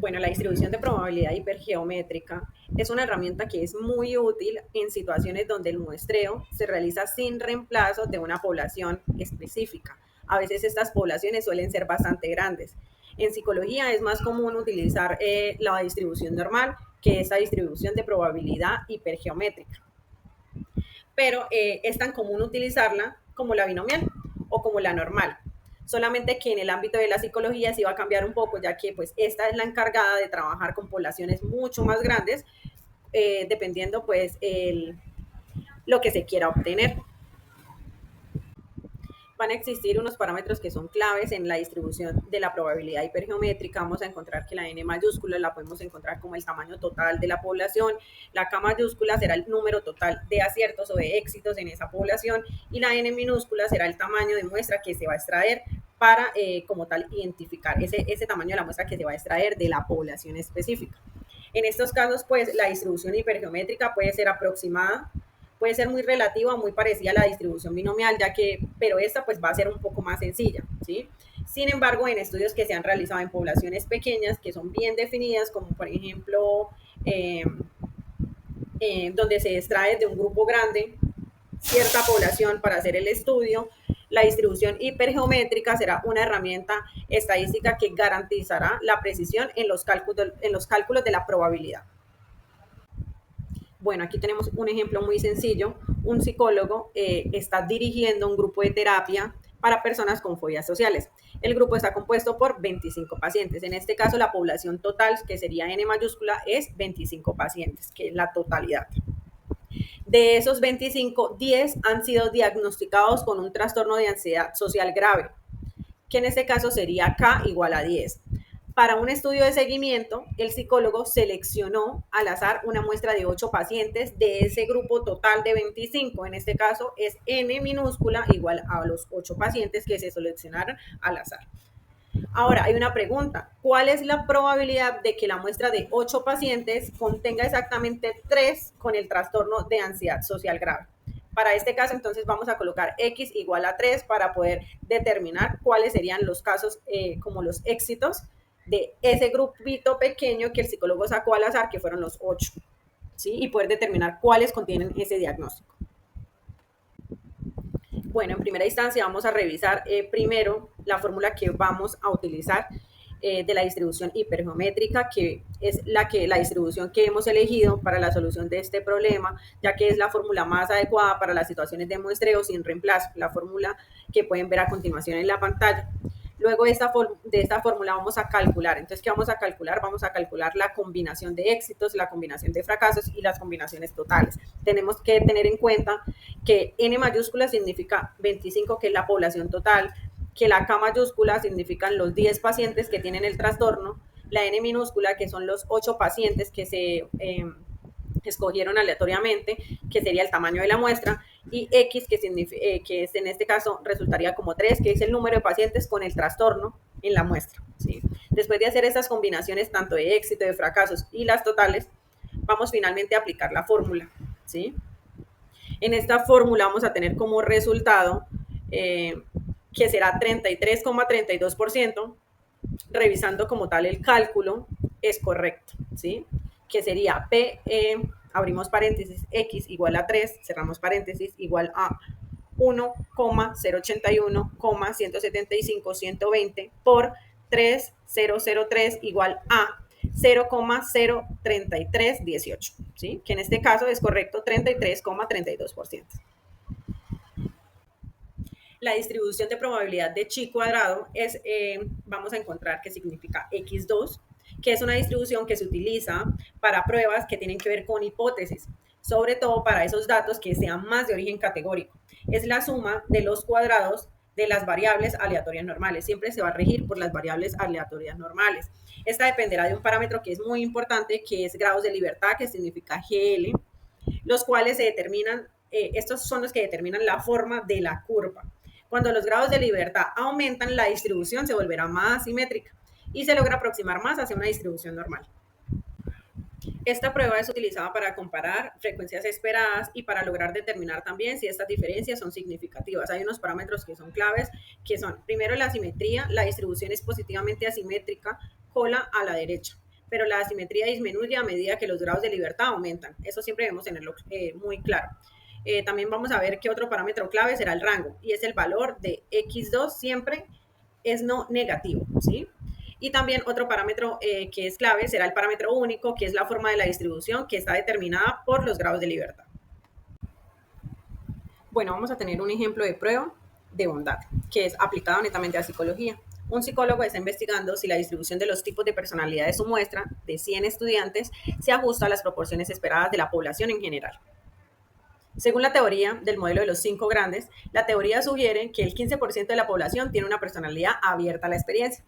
Bueno, la distribución de probabilidad hipergeométrica es una herramienta que es muy útil en situaciones donde el muestreo se realiza sin reemplazo de una población específica. A veces estas poblaciones suelen ser bastante grandes. En psicología es más común utilizar la distribución normal que esta distribución de probabilidad hipergeométrica, pero es tan común utilizarla como la binomial o como la normal. Solamente que en el ámbito de la psicología sí va a cambiar un poco, ya que pues esta es la encargada de trabajar con poblaciones mucho más grandes, dependiendo pues lo que se quiera obtener. Van a existir unos parámetros que son claves en la distribución de la probabilidad hipergeométrica. Vamos a encontrar que la n mayúscula la podemos encontrar como el tamaño total de la población, la k mayúscula será el número total de aciertos o de éxitos en esa población y la n minúscula será el tamaño de muestra que se va a extraer para como tal identificar ese tamaño de la muestra que se va a extraer de la población específica. En estos casos, pues la distribución hipergeométrica puede ser aproximada, puede ser muy relativa o muy parecida a la distribución binomial, pero esta pues va a ser un poco más sencilla, ¿sí? Sin embargo, en estudios que se han realizado en poblaciones pequeñas, que son bien definidas, como por ejemplo, donde se extrae de un grupo grande cierta población para hacer el estudio, la distribución hipergeométrica será una herramienta estadística que garantizará la precisión en los cálculos de la probabilidad. Bueno, aquí tenemos un ejemplo muy sencillo. Un psicólogo está dirigiendo un grupo de terapia para personas con fobias sociales. El grupo está compuesto por 25 pacientes. En este caso, la población total, que sería N mayúscula, es 25 pacientes, que es la totalidad. De esos 25, 10 han sido diagnosticados con un trastorno de ansiedad social grave, que en este caso sería K igual a 10. Para un estudio de seguimiento, el psicólogo seleccionó al azar una muestra de 8 pacientes de ese grupo total de 25. En este caso es N minúscula igual a los 8 pacientes que se seleccionaron al azar. Ahora, hay una pregunta. ¿Cuál es la probabilidad de que la muestra de 8 pacientes contenga exactamente 3 con el trastorno de ansiedad social grave? Para este caso, entonces vamos a colocar X igual a 3 para poder determinar cuáles serían los casos como los éxitos de ese grupito pequeño que el psicólogo sacó al azar, que fueron los 8, ¿sí? Y poder determinar cuáles contienen ese diagnóstico. Bueno, en primera instancia vamos a revisar primero la fórmula que vamos a utilizar de la distribución hipergeométrica, que es la distribución que hemos elegido para la solución de este problema, ya que es la fórmula más adecuada para las situaciones de muestreo sin reemplazo, la fórmula que pueden ver a continuación en la pantalla. Luego de esta fórmula vamos a calcular. Entonces, ¿qué vamos a calcular? Vamos a calcular la combinación de éxitos, la combinación de fracasos y las combinaciones totales. Tenemos que tener en cuenta que N mayúscula significa 25, que es la población total, que la K mayúscula significan los 10 pacientes que tienen el trastorno, la N minúscula, que son los 8 pacientes que se escogieron aleatoriamente, que sería el tamaño de la muestra, y X, que es en este caso resultaría como 3, que es el número de pacientes con el trastorno en la muestra, ¿sí? Después de hacer estas combinaciones tanto de éxito, de fracasos y las totales, vamos finalmente a aplicar la fórmula, ¿sí? En esta fórmula vamos a tener como resultado que será 33,32%, revisando como tal el cálculo es correcto, ¿sí? Que sería P, abrimos paréntesis, X igual a 3, cerramos paréntesis, igual a 1,081,175,120 por 3,003 igual a 0,03318, ¿sí? Que en este caso es correcto 33,32%. La distribución de probabilidad de chi cuadrado es, vamos a encontrar que significa x2, que es una distribución que se utiliza para pruebas que tienen que ver con hipótesis, sobre todo para esos datos que sean más de origen categórico. Es la suma de los cuadrados de las variables aleatorias normales. Siempre se va a regir por las variables aleatorias normales. Esta dependerá de un parámetro que es muy importante, que es grados de libertad, que significa GL, los cuales se determinan, estos son los que determinan la forma de la curva. Cuando los grados de libertad aumentan, la distribución se volverá más simétrica y se logra aproximar más hacia una distribución normal. Esta prueba es utilizada para comparar frecuencias esperadas y para lograr determinar también si estas diferencias son significativas. Hay unos parámetros que son claves, que son, primero, la simetría. La distribución es positivamente asimétrica, cola a la derecha. pero la asimetría disminuye a medida que los grados de libertad aumentan. Eso siempre debemos tenerlo muy claro. También vamos a ver que otro parámetro clave será el rango, y es el valor de x2 siempre es no negativo, ¿sí? Y también otro parámetro que es clave será el parámetro único, que es la forma de la distribución que está determinada por los grados de libertad. Bueno, vamos a tener un ejemplo de prueba de bondad, que es aplicado netamente a psicología. Un psicólogo está investigando si la distribución de los tipos de personalidad de su muestra de 100 estudiantes se ajusta a las proporciones esperadas de la población en general. Según la teoría del modelo de los 5 grandes, la teoría sugiere que el 15% de la población tiene una personalidad abierta a la experiencia.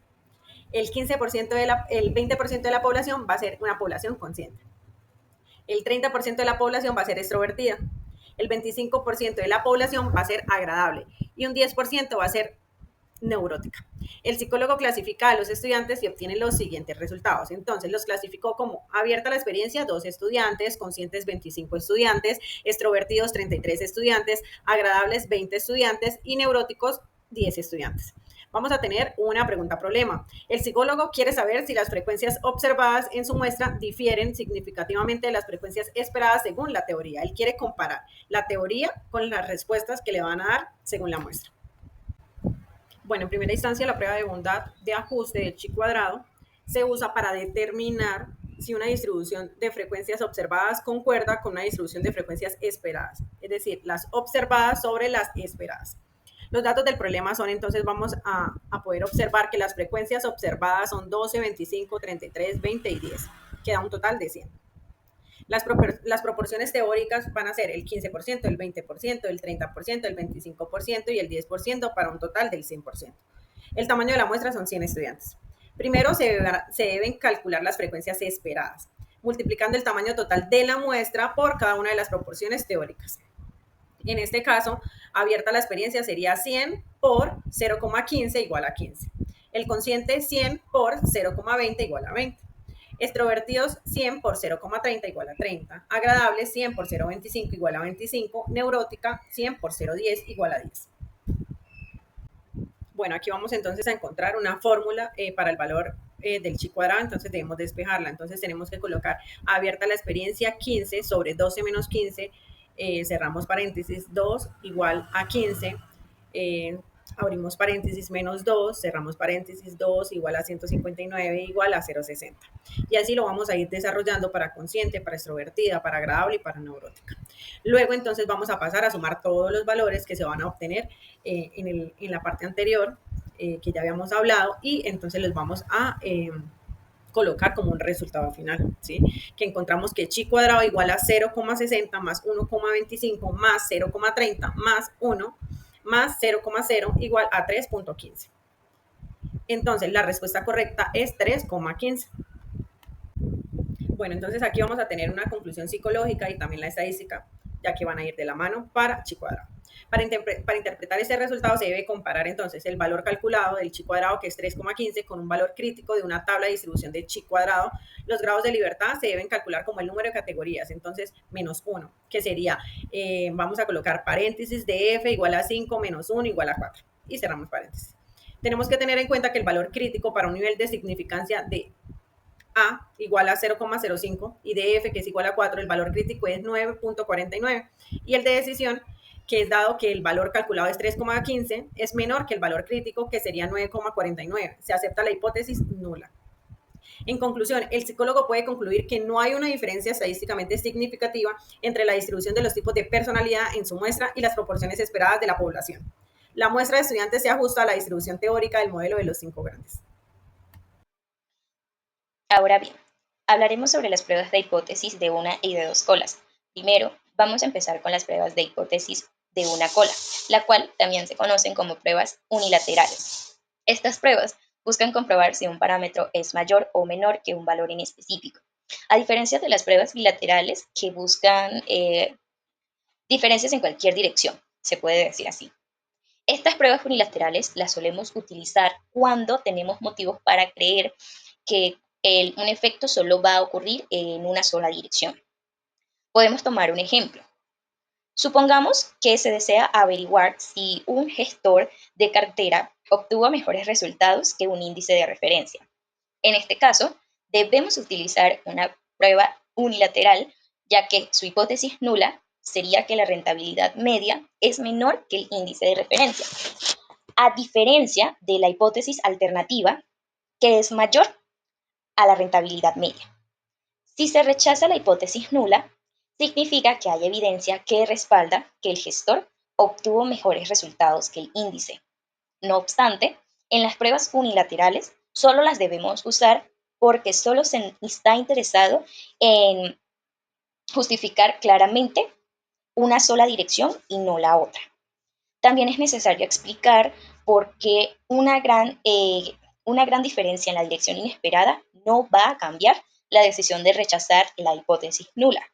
El 15% el 20% de la población va a ser una población consciente. El 30% de la población va a ser extrovertida. El 25% de la población va a ser agradable y un 10% va a ser neurótica. El psicólogo clasifica a los estudiantes y obtiene los siguientes resultados. Entonces, los clasificó como abierta a la experiencia, 2 estudiantes, conscientes, 25 estudiantes, extrovertidos, 33 estudiantes, agradables, 20 estudiantes y neuróticos, 10 estudiantes. Vamos a tener una pregunta problema. El psicólogo quiere saber si las frecuencias observadas en su muestra difieren significativamente de las frecuencias esperadas según la teoría. Él quiere comparar la teoría con las respuestas que le van a dar según la muestra. Bueno, en primera instancia, la prueba de bondad de ajuste de chi cuadrado se usa para determinar si una distribución de frecuencias observadas concuerda con una distribución de frecuencias esperadas, es decir, las observadas sobre las esperadas. Los datos del problema son, entonces vamos a poder observar que las frecuencias observadas son 12, 25, 33, 20 y 10, que da un total de 100. Las proporciones teóricas van a ser el 15%, el 20%, el 30%, el 25% y el 10% para un total del 100%. El tamaño de la muestra son 100 estudiantes. Primero se deben calcular las frecuencias esperadas, multiplicando el tamaño total de la muestra por cada una de las proporciones teóricas. En este caso, abierta la experiencia sería 100 por 0,15 igual a 15. El consciente 100 por 0,20 igual a 20. Extrovertidos 100 por 0,30 igual a 30. Agradables 100 por 0,25 igual a 25. Neurótica 100 por 0,10 igual a 10. Bueno, aquí vamos entonces a encontrar una fórmula para el valor del chi cuadrado, entonces debemos despejarla. Entonces tenemos que colocar abierta la experiencia 15 sobre 12 menos 15, cerramos paréntesis, 2 igual a 15, abrimos paréntesis, menos 2, cerramos paréntesis, 2 igual a 159 igual a 0,60. Y así lo vamos a ir desarrollando para consciente, para extrovertida, para agradable y para neurótica. Luego entonces vamos a pasar a sumar todos los valores que se van a obtener en la parte anterior que ya habíamos hablado, y entonces les vamos a colocar como un resultado final, ¿sí? Que encontramos que chi cuadrado igual a 0,60 más 1,25 más 0,30 más 1 más 0,0 igual a 3,15. Entonces, la respuesta correcta es 3,15. Bueno, entonces aquí vamos a tener una conclusión psicológica y también la estadística, ya que van a ir de la mano para chi cuadrado. Para interpretar ese resultado se debe comparar entonces el valor calculado del chi cuadrado, que es 3,15, con un valor crítico de una tabla de distribución de chi cuadrado. Los grados de libertad se deben calcular como el número de categorías, entonces menos 1, que sería, vamos a colocar paréntesis de f igual a 5 menos 1 igual a 4, y cerramos paréntesis. Tenemos que tener en cuenta que el valor crítico para un nivel de significancia de A igual a 0,05 y de F, que es igual a 4, el valor crítico es 9,49, y el de decisión, que es dado que el valor calculado es 3,15, es menor que el valor crítico, que sería 9,49. Se acepta la hipótesis nula. En conclusión, el psicólogo puede concluir que no hay una diferencia estadísticamente significativa entre la distribución de los tipos de personalidad en su muestra y las proporciones esperadas de la población. La muestra de estudiantes se ajusta a la distribución teórica del modelo de los 5 grandes. Ahora bien, hablaremos sobre las pruebas de hipótesis de una y de dos colas. Primero, vamos a empezar con las pruebas de hipótesis de una cola, la cual también se conocen como pruebas unilaterales. Estas pruebas buscan comprobar si un parámetro es mayor o menor que un valor en específico, a diferencia de las pruebas bilaterales que buscan diferencias en cualquier dirección, se puede decir así. Estas pruebas unilaterales las solemos utilizar cuando tenemos motivos para creer que un efecto solo va a ocurrir en una sola dirección. Podemos tomar un ejemplo. Supongamos que se desea averiguar si un gestor de cartera obtuvo mejores resultados que un índice de referencia. En este caso, Debemos utilizar una prueba unilateral, ya que su hipótesis nula sería que la rentabilidad media es menor que el índice de referencia, a diferencia de la hipótesis alternativa, que es mayor a la rentabilidad media. Si se rechaza la hipótesis nula, significa que hay evidencia que respalda que el gestor obtuvo mejores resultados que el índice. No obstante, en las pruebas unilaterales solo las debemos usar porque solo se está interesado en justificar claramente una sola dirección y no la otra. También es necesario explicar por qué una gran diferencia en la dirección inesperada no va a cambiar la decisión de rechazar la hipótesis nula.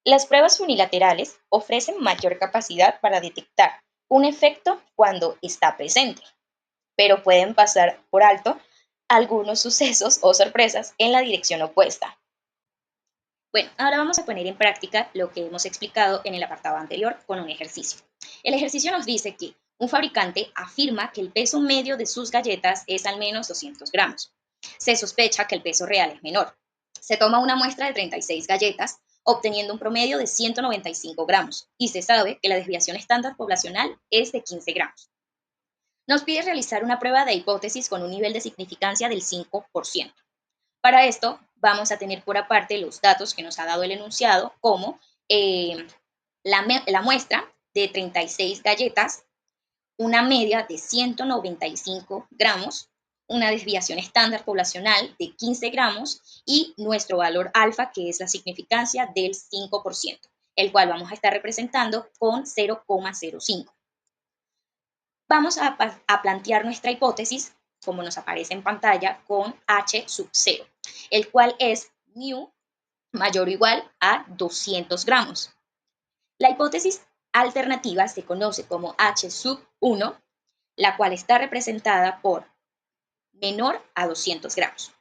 Las pruebas unilaterales ofrecen mayor capacidad para detectar un efecto cuando está presente, pero pueden pasar por alto algunos sucesos o sorpresas en la dirección opuesta. Bueno, ahora vamos a poner en práctica lo que hemos explicado en el apartado anterior con un ejercicio. El ejercicio nos dice que un fabricante afirma que el peso medio de sus galletas es al menos 200 gramos. Se sospecha que el peso real es menor. Se toma una muestra de 36 galletas, obteniendo un promedio de 195 gramos, y se sabe que la desviación estándar poblacional es de 15 gramos. Nos pide realizar una prueba de hipótesis con un nivel de significancia del 5%. Para esto vamos a tener por aparte los datos que nos ha dado el enunciado, como la muestra de 36 galletas, una media de 195 gramos, una desviación estándar poblacional de 15 gramos y nuestro valor alfa, que es la significancia del 5%, el cual vamos a estar representando con 0,05. Vamos a plantear nuestra hipótesis, como nos aparece en pantalla, con H sub 0, el cual es mu mayor o igual a 200 gramos. La hipótesis alternativa se conoce como H sub 1, la cual está representada por menor a 200 gramos.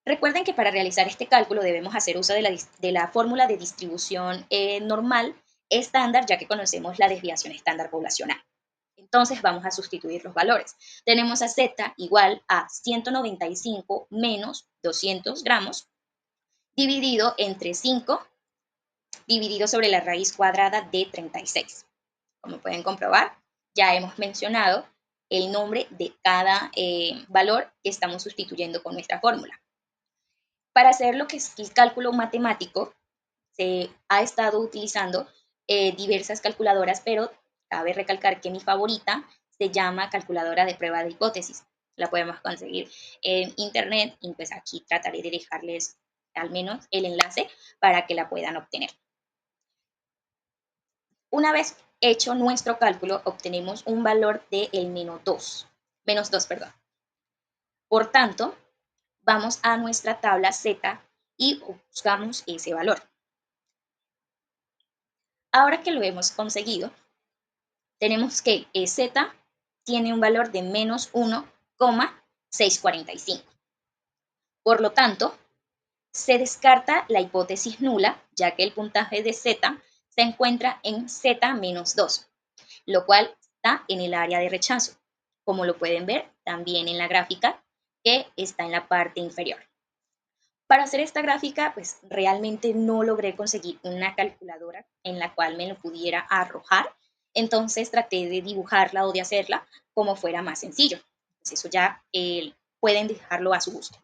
Recuerden que para realizar este cálculo debemos hacer uso de la fórmula de distribución normal estándar, ya que conocemos la desviación estándar poblacional. Entonces vamos a sustituir los valores. Tenemos a Z igual a 195 menos 200 gramos dividido entre 5 dividido sobre la raíz cuadrada de 36. Como pueden comprobar, ya hemos mencionado el nombre de cada valor que estamos sustituyendo con nuestra fórmula. Para hacer lo que es el cálculo matemático, se ha estado utilizando diversas calculadoras, pero cabe recalcar que mi favorita se llama calculadora de prueba de hipótesis. La podemos conseguir en internet y pues aquí trataré de dejarles al menos el enlace para que la puedan obtener. Una vez hecho nuestro cálculo, obtenemos un valor de el menos 2, perdón. Por tanto, vamos a nuestra tabla Z y buscamos ese valor. Ahora que lo hemos conseguido, tenemos que Z tiene un valor de menos 1,645. Por lo tanto, se descarta la hipótesis nula, ya que el puntaje de Z se encuentra en Z menos 2, lo cual está en el área de rechazo, como lo pueden ver también en la gráfica que está en la parte inferior. Para hacer esta gráfica, pues realmente no logré conseguir una calculadora en la cual me lo pudiera arrojar, entonces traté de dibujarla o de hacerla como fuera más sencillo. Pues eso ya pueden dejarlo a su gusto.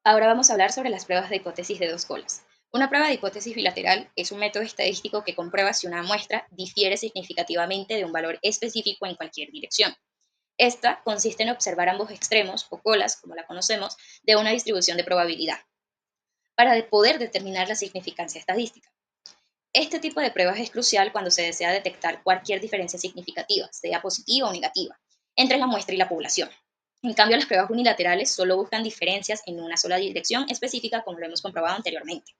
Ahora vamos a hablar sobre las pruebas de hipótesis de dos colas. Una prueba de hipótesis bilateral es un método estadístico que comprueba si una muestra difiere significativamente de un valor específico en cualquier dirección. Esta consiste en observar ambos extremos, o colas, como la conocemos, de una distribución de probabilidad, para poder determinar la significancia estadística. Este tipo de pruebas es crucial cuando se desea detectar cualquier diferencia significativa, sea positiva o negativa, entre la muestra y la población. En cambio, las pruebas unilaterales solo buscan diferencias en una sola dirección específica, como lo hemos comprobado anteriormente.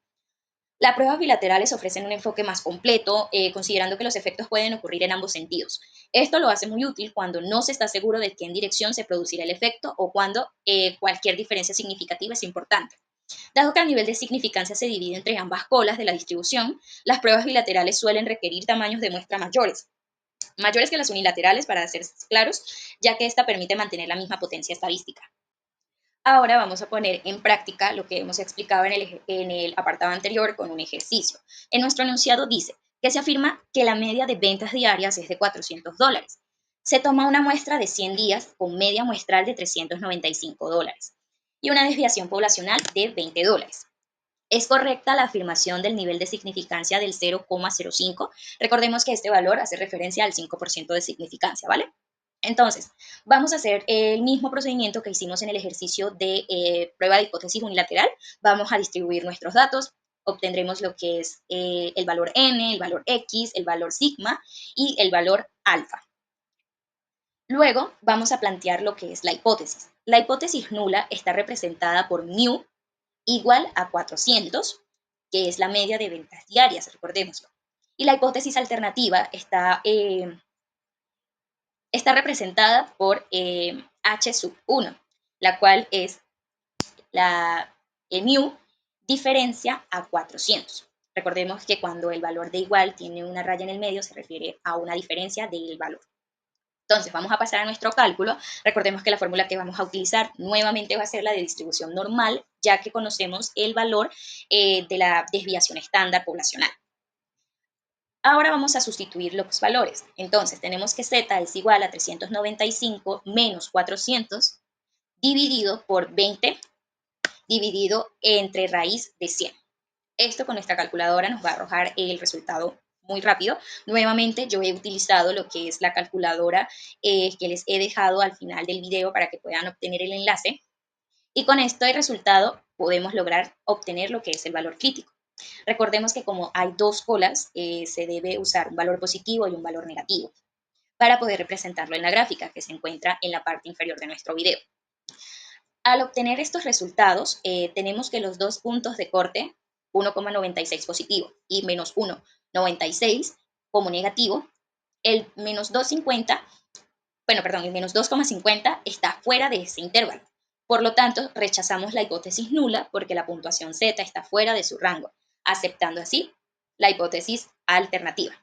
Las pruebas bilaterales ofrecen un enfoque más completo, considerando que los efectos pueden ocurrir en ambos sentidos. Esto lo hace muy útil cuando no se está seguro de qué dirección se producirá el efecto o cuando cualquier diferencia significativa es importante. Dado que el nivel de significancia se divide entre ambas colas de la distribución, las pruebas bilaterales suelen requerir tamaños de muestra mayores que las unilaterales, para ser claros, ya que esta permite mantener la misma potencia estadística. Ahora vamos a poner en práctica lo que hemos explicado en el apartado anterior con un ejercicio. En nuestro enunciado dice que se afirma que la media de ventas diarias es de $400. Se toma una muestra de 100 días con media muestral de $395 y una desviación poblacional de $20. Es correcta la afirmación del nivel de significancia del 0,05. Recordemos que este valor hace referencia al 5% de significancia, ¿vale? Entonces, vamos a hacer el mismo procedimiento que hicimos en el ejercicio de prueba de hipótesis unilateral. Vamos a distribuir nuestros datos, obtendremos lo que es el valor n, el valor x, el valor sigma y el valor alfa. Luego vamos a plantear lo que es la hipótesis. La hipótesis nula está representada por mu igual a 400, que es la media de ventas diarias, recordémoslo. Y la hipótesis alternativa está representada por H sub 1, la cual es el mu diferencia a 400. Recordemos que cuando el valor de igual tiene una raya en el medio se refiere a una diferencia del valor. Entonces vamos a pasar a nuestro cálculo. Recordemos que la fórmula que vamos a utilizar nuevamente va a ser la de distribución normal, ya que conocemos el valor de la desviación estándar poblacional. Ahora vamos a sustituir los valores. Entonces tenemos que z es igual a 395 menos 400 dividido por 20 dividido entre raíz de 100. Esto con nuestra calculadora nos va a arrojar el resultado muy rápido. Nuevamente yo he utilizado lo que es la calculadora que les he dejado al final del video para que puedan obtener el enlace. Y con este resultado podemos lograr obtener lo que es el valor crítico. Recordemos que como hay dos colas, se debe usar un valor positivo y un valor negativo para poder representarlo en la gráfica que se encuentra en la parte inferior de nuestro video. Al obtener estos resultados, tenemos que los dos puntos de corte, 1,96 positivo y menos 1,96 como negativo, el menos 2,50, el menos 2,50 está fuera de ese intervalo. Por lo tanto, rechazamos la hipótesis nula porque la puntuación Z está fuera de su rango, aceptando así la hipótesis alternativa.